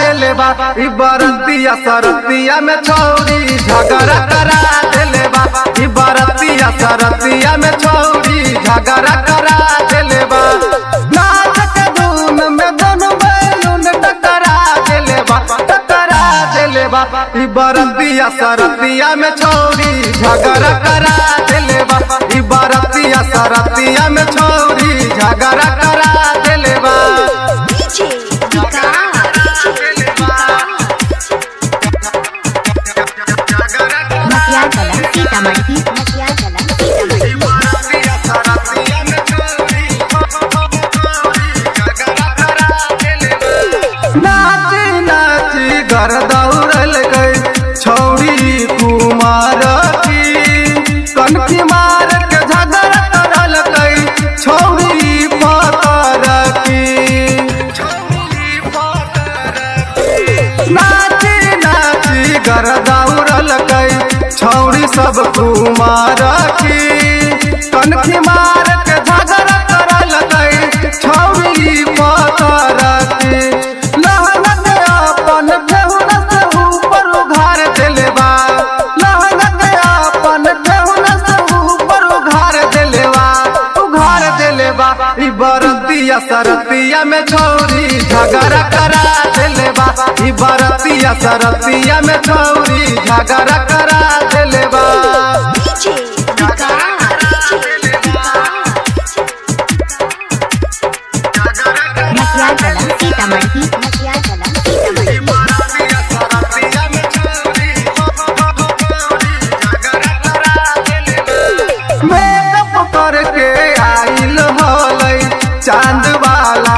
देले बा। ई बरतिया सरतिया में छौरी झगड़ा करा देले बा। ई बरतिया सरतिया में छौरी झगड़ा करा देले बा। नाच के धूम में दोनों बैलून टकरा देले बा, टकरा देले बा। ई बरतिया सरतिया में छौरी झगड़ा करा देले बा। ई बरतिया सरतिया में छौरी झगड़ा करा देले बा। नाची नाची घर दौड़ल गई छौरी कुमार की, कनखी मार के झगड़ा करल गई छौरी पतर की। नाची नाची घर दौड़ल गई छौरी सब कुमार की, कनखी मार के झगड़ा करल गई छौरी पतर की। बरतिया सरतिया में छौरी झगड़ा करा देले बा। ई बरतिया सरतिया में छौरी झगड़ा करा देले बा। मेकअप करके आइल होलै चांद वाला